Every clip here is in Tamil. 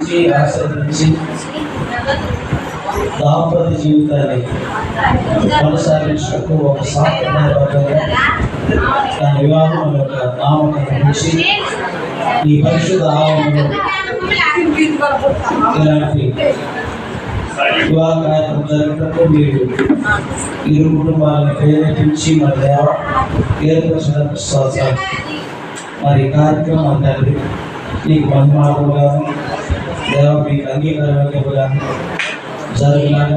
దీవించి ఆశీర్వదించి దాంపత్య జీవితాన్ని కొనసాగించటకు ఒక సాంప్రదాయబద్ధంగా దాని వివాహం యొక్క నామకరణం నుంచి ఈ పరిశుద్ధ ఆవరణలో ఇలాంటి వివాహ కార్యక్రమం జరిగినప్పుడు మీరు ఇరు కుటుంబాలను ప్రేరేపించి మరి దేవ ఏర్పరిచినట్టు స్తోత్రాలు. మరి కార్యక్రమం తండ్రి నీకు మహిమాలుగాను దేవ మీకు అంగీకారమైనగాను జరగాను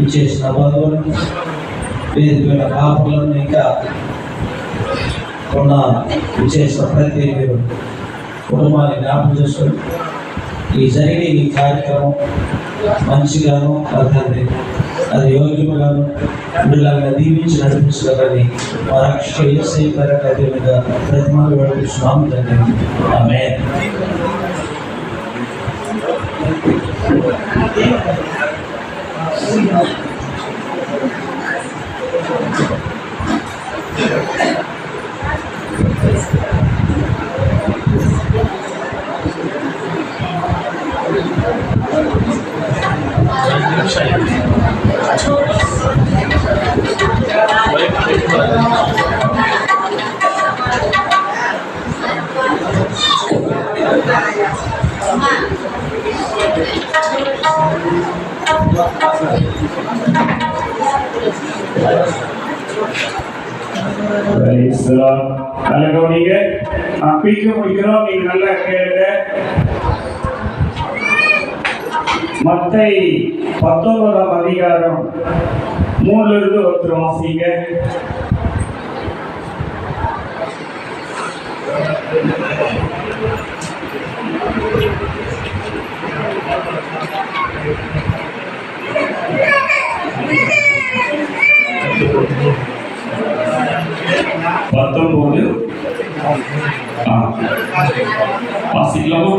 ఇచ్చేసిన బంధువులను వేదికైన కాపులను ఇంకా ఉన్న విశేష ప్రతి కుటుంబాన్ని జ్ఞాపకం చేసుకొని ఈ జరిగే ఈ కార్యక్రమం మంచిగాను తండ్రి అది యోగ్యముగాను బిడ్డలాగా దీవించి నడిపించగలని మా రక్షక యేసయ్య పేరిట మీద ప్రతిమాలు వేడుకుంటున్నాము తండ్రి. ఆమేన్. கவனிங்க, பிக்க முடிக்கிறோம். நீங்க நல்லா கேளுங்க. மத்தேயு 19ஆம் அதிகாரம் 3 இருந்து ஒருத்தர் வாசிங்க. வாசிக்கலாமா?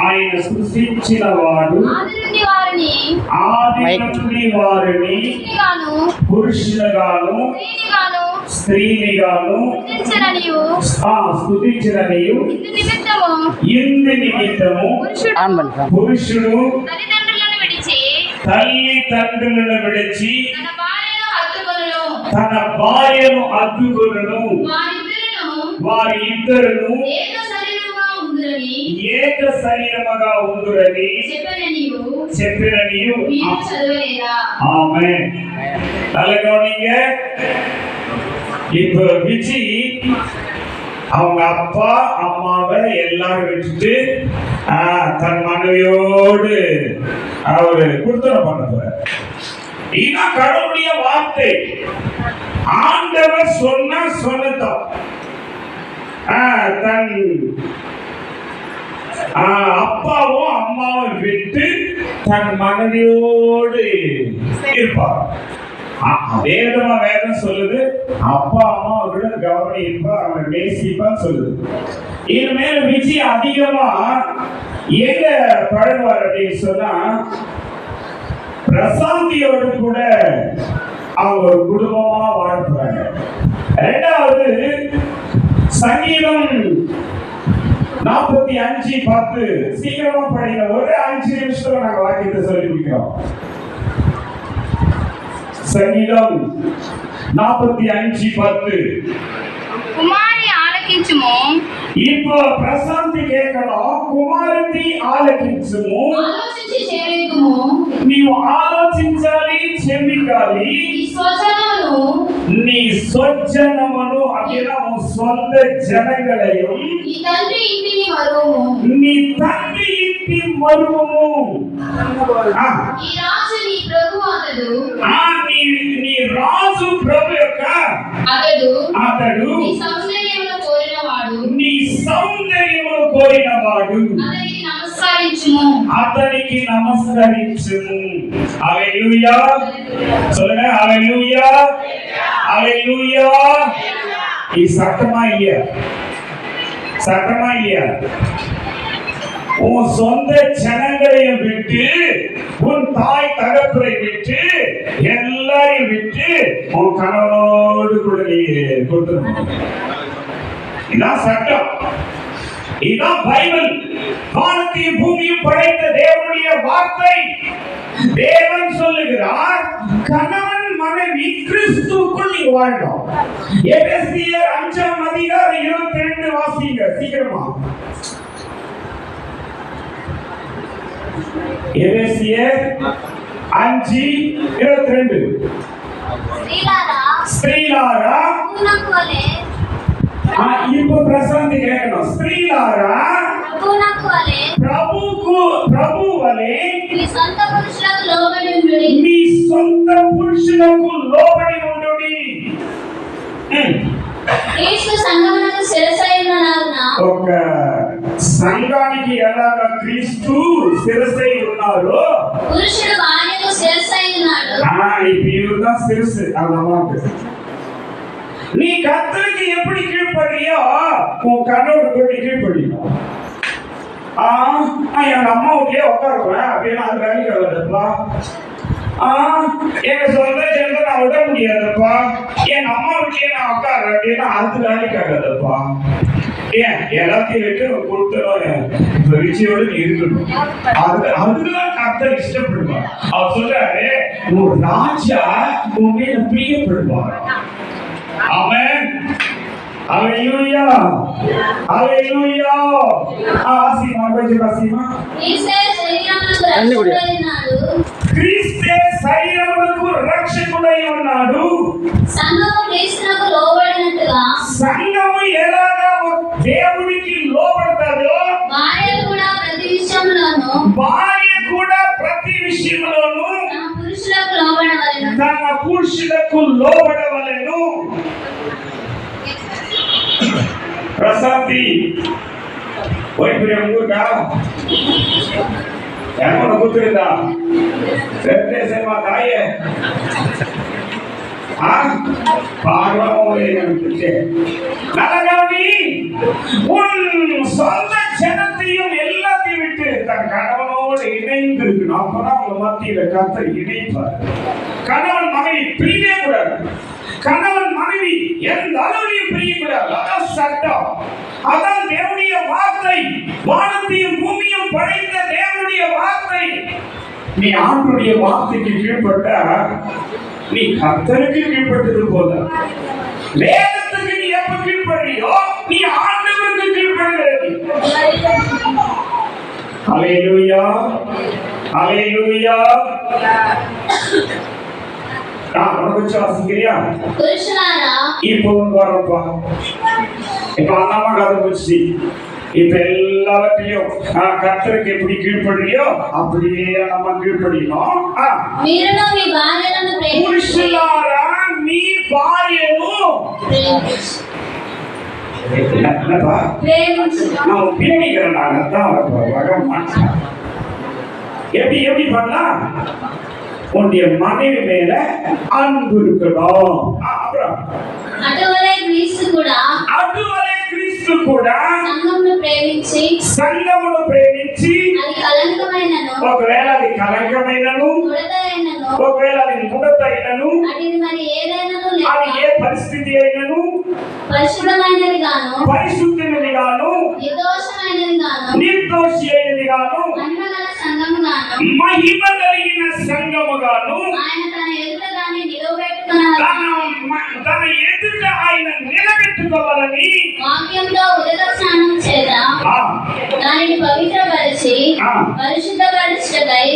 ఆయన సృష్టించినవాడు ఆది నుండి వారిని పురుషులుగాను స్త్రీనిగాను స్తుతించిననియు ఇందు నిమిత్తము పురుషుడు తల్లిదండ్రులను విడిచి తన భార్యను హత్తుకొనును, వారి ఇద్దరును ఏక శరీరముగా ఉందురని చెప్పిననియు. ఆమేన్. கவனிங்க. இப்ப விஜி அவங்க அப்பா அம்மாவை எல்லாரும் வச்சுட்டு தன் மனைவியோடு அவரு குடுத்தனம் பண்ண போறார். இதுதான் கடவுளுடைய வார்த்தை. ஆண்டவர் சொன்னதான் தன் அப்பாவும் அம்மாவும் விட்டு தன் மனைவியோடு இருப்பார். வேதமா வேதம் சொல்லுது, அப்பா அம்மா அவரோட கவனிப்பா, அவன் நேசிப்பான்னு சொல்லுது. இனிமேல விஜய் அதிகமா எங்க பழகுவார் அப்படின்னு சொன்னா பிரசாந்தியோடு கூட அவங்க ஒரு குடும்பமா வாழ்றாங்க. ரெண்டாவது சங்கீதம் 45:10 சீக்கிரமா படிங்க. ஒரு 5 நிமிஷத்துல நாங்க வாக்கியத்தை சொல்லி முடிக்கிறோம். సంగీతం 45:10 కుమారి ఆలకించుము. இப்போ ప్రశాంతి కేకడం కుమారుని ఆలకించుము. ఆలోచించి చెవికుము. నీవు ఆలోచించాలి, చెవికాలి. నీ స్వజనమును అదినా స్వంత జనగలయం. నీ తండ్రి ఇంటిని మరువుము. నీ తండ్రి ఇంటి మరువుము. ఈ రాజు నీ ప్రభు అతడు. నీ రాజు ప్రభు యొక్క అతడు నీ సౌందర్యమును కోరినవాడు. నీ సౌందర్యమును కోరినవాడు. అతనికి నమస్కరించుము. హల్లెలూయా. சொல்லுங்க హల్లెలూయా. హల్లెలూయా. ఈ సత్తమా இல்லையா? உன் சொந்த ஜனங்களையும் விட்டு, உன் தாய் தகப்பனை விட்டு, எல்லாரையும் விட்டு உன் கணவனோடு கூட நீ கொடுத்துருக்க. இதான் சட்டம், இதான் பைபிள். வானத்தையும் பூமியும் படைத்த தேவனுடைய வார்த்தை. தேவன் சொல்லுகிறார், கணவன் மனைவி கிறிஸ்துவுக்குள் நீ வாழணும். எபேசியர் 5:22 வாசிங்க சீக்கிரமா. எபேசியர் 5:22. ஸ்திரீலாரா இப்போ பிரசாந்தி கேட்கணும். స్త్రీలారా ప్రభువలే మీ సొంత పురుషులకు లోబడి ఉండుడి. క్రీస్తు సంఘమునకు శిరస్సైయున్నాడున. ఒక సంఘానికి ఎలాగా క్రీస్తు శిరస్సై ఉన్నారో పురుషుడు భార్యకు శిరస్సై ఉన్నాడు. இவர்தான் சிரசு. நீ கர்த்தருக்கு எப்படி கீழ்ப்படியோ உன் கணவருக்கு எப்படி கீழ்ப்படியோ. எங்க அம்மாவுக்கே உட்காருவேன் அப்படின்னா அது வேலைக்கு ஆகாதுப்பா. எங்க சொந்த ஜனத்தை நான் விட முடியாதுப்பா. எங்க அம்மாவுக்கே நான் உட்காரு அப்படின்னா அது வேலைக்கு ஆகாதுப்பா. ஏன் எல்லாத்தையும் விட்டு கொடுத்துரும் ருச்சியோடு நீ இருக்கணும். அதுதான் கர்த்தர் இஷ்டப்படுவார். அவர் சொல்றாரு, ஒரு ராஜா உன் மேல பிரியப்படுவார். ஆமென். ஹalleluya. ஹalleluya. ஆசீமா கொஞ்சம் ஆசீமா. క్రీస్తే శరీరమునకు రక్షకుడై ఉన్నాడు. సంఘము క్రీస్తునకు లోబడినట్టుగా సంఘము ఎలాగా దేవునికి లోబడతాదో భార్య కూడా ప్రతి విషయంలోనూ తన పురుషులకు లోబడవలెను. ప్రశాంతి వైపుగా ఏమన్నా కూతురిందా? మా தாயே உன் சொந்த ஜனத்தையும் எல்லாத்தையும் விட்டு தன் கணவனோடு இணைந்து இருக்கணும். அப்பதான் அவங்க மத்தியில கர்த்தர் இணைப்பார். கணவன் மனைவி பிரியவே கூடாது. கணவன் மனைவி எந்த அளவுலையும் பிரியக்கூடாது. அதான் சட்டம், அதான் தேவனுடைய வார்த்தை. வானத்தையும் பூமியும் படைத்த தேவனுடைய வார்த்தை. நீ ஆண்டுடைய வார்த்தைக்கு கீழ்பட்ட நீ கர்த்தருக்கு கீழ்பட்டது போல. வேதத்துக்கு நீ எப்ப கீழ்படுறியோ நீ ஆண்டவருக்கு கீழ்படுகிறது. ஹalleluya, ஹalleluya. கொஞ்சம் வாசிக்கிறியா? இப்போ வரப்பா. இப்ப அண்ணாமா கதை போச்சு. இப்ப எல்லாத்தையும் கர்த்தருக்கு எப்படி கீழ்படுறியோ அப்படியே நம்ம கீழ்படியணும். புருஷனாரா நீ பாரியனு என்னப்பா நான் பேணிக்கிறேன். நான் தான் வர மாட்டேன். எப்படி பண்ணலாம்? உன்னுடைய மனைவி மேல அன்பு இருக்கணும். அப்புறம் అటువలే క్రీస్తు కూడా సంఘమును ప్రేమించి ఒకవేళ అది కలంకమైనను ఒకవేళ అది ముడత అయినను అది ఏ పరిస్థితి అయినను పరిశుద్ధమైనది గాను నిర్దోషి అయినది గాను మహిమ కలిగిన సంఘము గాను తన ఎదుట ఆయన నిలబెట్టుకోవాలని వాక్యంలో ఉదక స్నానం చేత దానిని పవిత్రపరిచి పరిశుద్ధపరచుటకై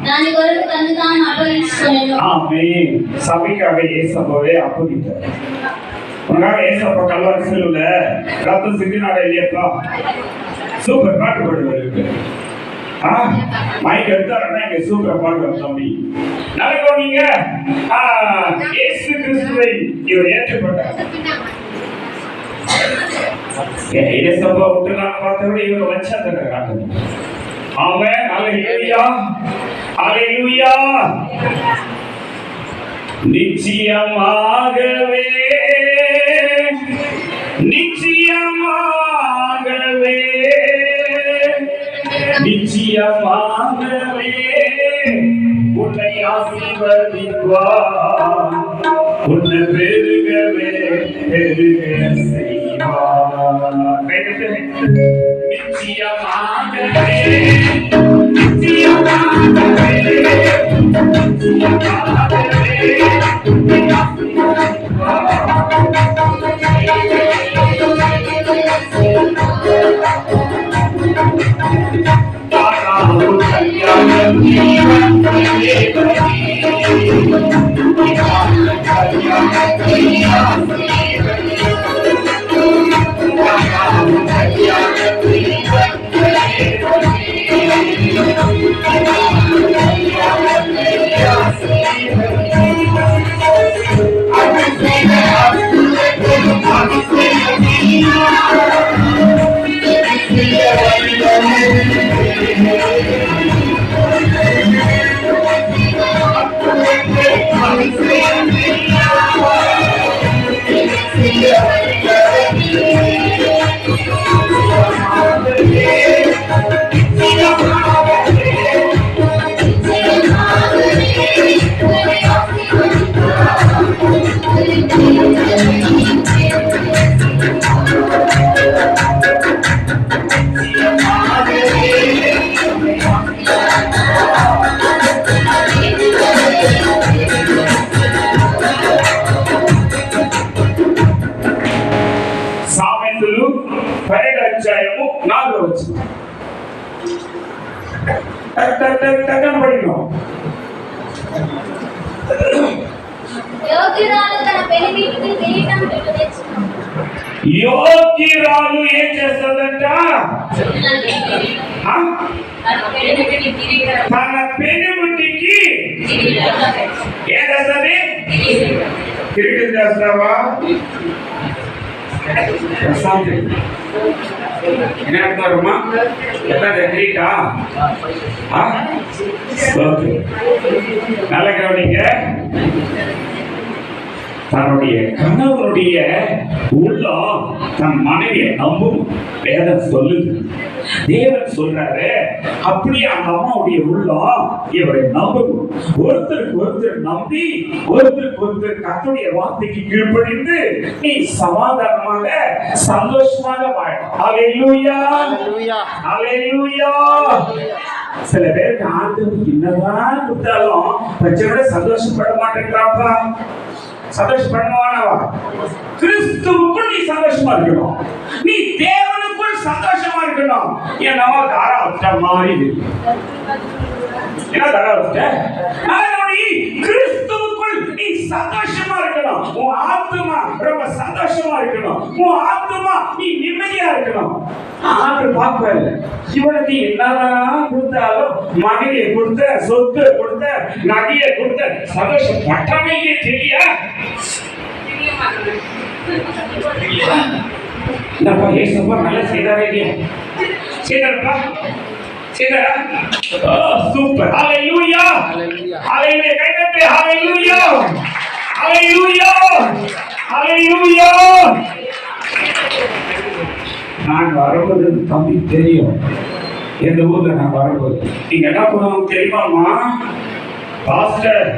దాని కొరకు తను తాను అప్పగించుకొనెను. ஆமென். சபைக்காக இயேசுவே அப்பகிட்டார். உனக்காக இயேசுப்பா கல்வாரி சிலுவையில ரத்தம் சிந்தினாரே இல்லையா? சூப்பர் பாட்டு பாடுவாரு. மைக் எடுத்தாருன்னா இங்க சூப்பர் பாடுவார் தம்பி. நல்ல நீங்க இயேசு கிறிஸ்துவை இவர் ஏற்றுக்கொண்டார். ஏசப்பா விட்டுலாம் பார்த்தவரை இவர் வச்சாங்க காட்டுது. ஆமென். ஹalleluya, ஹalleluya. நிச்சயமாகவே நிச்சயமாகவே நிச்சயமாகவே உன்னை ஆசீர்வதிப்பார், உன்னை பெருகவே பெருக செய்வார். நிச்சயமாகவே நிச்சயமாகவே நிச்சயமாகவே உன்னை సామెతలు 12వ అధ్యాయము 4వ వచనం. యోగ్యురాలు ఏం చేస్తుందంట? తన పెనుముటికి ఏం చేస్తుంది? కిరీటం చేస్తావా? என்ன அர்த்தமா? எதாவது கிரீட்டா? நல்ல கவனிங்க. தன்னுடைய கணவனுடைய உள்ளம் தன் மனைவியை நம்பும். வேதம் சொல்லுது, தேவன் சொல்றாரு. அப்படியே அந்த அம்மாவுடைய உள்ளம் இவரை நம்பும். ஒருத்தருக்கு ஒருத்தர் நம்பி ஒருத்தருக்கு ஒருத்தர் கர்த்தருடைய வார்த்தைக்கு கீழ்ப்படிந்து நீ சமாதானமாக சந்தோஷமாக வாழ. ஹல்லேலூயா, ஹல்லேலூயா. சில பேருக்கு ஆண்டவர் என்னதான் கொடுத்தாலும் பிரச்சனை சந்தோஷப்பட மாட்டேங்கிறாப்பா. சந்தோஷப்படுவானவா? கிறிஸ்துவுக்குள் நீ சந்தோஷமா இருக்கணும். நீ தேவனுக்குள் சந்தோஷமா இருக்கணும். ஏன்னா தாராவட்ட மாறி என்ன தாராவட்ட கிறிஸ்துவுக்குள் நீ சந்தோஷமா இருக்கணும். உன் ஆத்துமா ரொம்ப சந்தோஷமா இருக்கணும். உன் ஆத்துமா நீ நிம்மதியா இருக்கணும். ஆண்டு பார்ப்பாரு, இவனுக்கு என்னதான் கொடுத்தாலும் மனைவியை கொடுத்த, சொத்து கொடுத்த, நகையை கொடுத்த, சந்தோஷம் பட்டமையே தெரியா? என்னப்பா ஏசப்பா நல்லா செய்தாரே இல்லையா? செய்தாரப்பா, செய்தாரா? சூப்பர். ஹல்லேலூயா, ஹல்லேலூயா. கை தட்டு. ஹல்லேலூயா, ஹல்லேலூயா, ஹல்லேலூயா. நான் வரும்போது தம்பி தெரியும் எந்த ஊர்ல நான் வரும்போது. நீங்க என்ன பண்ணுவாங்க தெரியுமாமா? பாஸ்டர்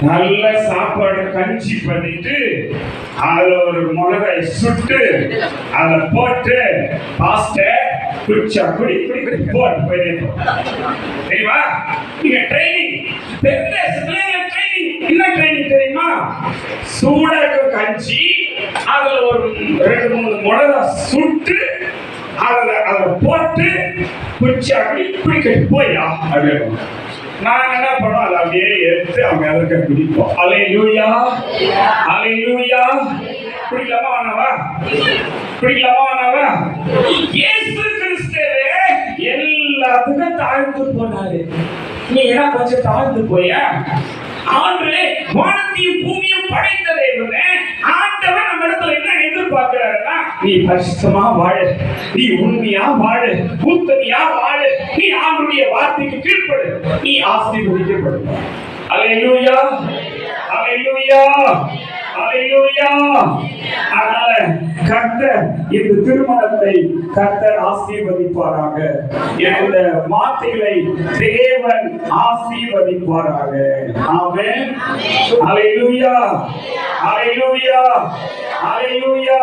நல்ல சாப்பாடு கஞ்சி பண்ணிட்டு அதுல ஒரு மிளகாய் சுட்டு அதை போட்டு பாஸ்டர் குடிச்சா குடி குடி போட்டு போயிடும். தெரியுமா? நீங்க ட்ரைனிங் ட்ரைனிங் என்ன ட்ரைனிங் தெரியுமா? சூடாக கஞ்சி அதுல ஒரு 2-3 மிளகாய் சுட்டு அதை போட்டு குடிச்சா குடி குடிக்க போயா அப்படின்னு. நான் என்ன பண்ணுவோம், அதை அப்படியே எடுத்து அவங்க அதற்கு குடிப்போம். ஹல்லேலூயா, ஹல்லேலூயா. குடிக்கலாமா வேணாவா? குடிக்கலாமா வேணாவா? இயேசு கிறிஸ்துவே எல்லாத்துக்கும் தாழ்ந்து போனாரு. நீ என்ன கொஞ்சம் தாழ்ந்து போயா? ஆண்டவரே வானத்தையும் பூமியும் படைத்த தேவனே, ஆண்டவர் நம்ம இடத்துல என்ன எதிர்பார்க்கிறாருன்னா, நீ பரிசுத்தமா வாழு, நீ உண்மையா வாழு, உத்தமியா வாழு, நீ ஆண்டவருடைய வார்த்தைக்கு கீழ்ப்படு, நீ ஆசீர்வதிக்கப்படு. ஹல்லேலூயா, ஹல்லேலூயா. ஹalleluya. அதனால கர்த்தர் இந்த திருமணத்தை கர்த்தர் ஆசீர்வதிப்பாராக. இந்த வார்த்தைகளை தேவன் ஆசீர்வதிப்பாராக. ஆமென். ஹalleluya. ஹalleluya. ஹalleluya.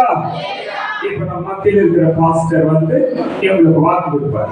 இப்ப நம்ம மத்தியில் இருக்கிற பாஸ்டர் வந்து இவங்களுக்கு வாக்கு கொடுப்பார்.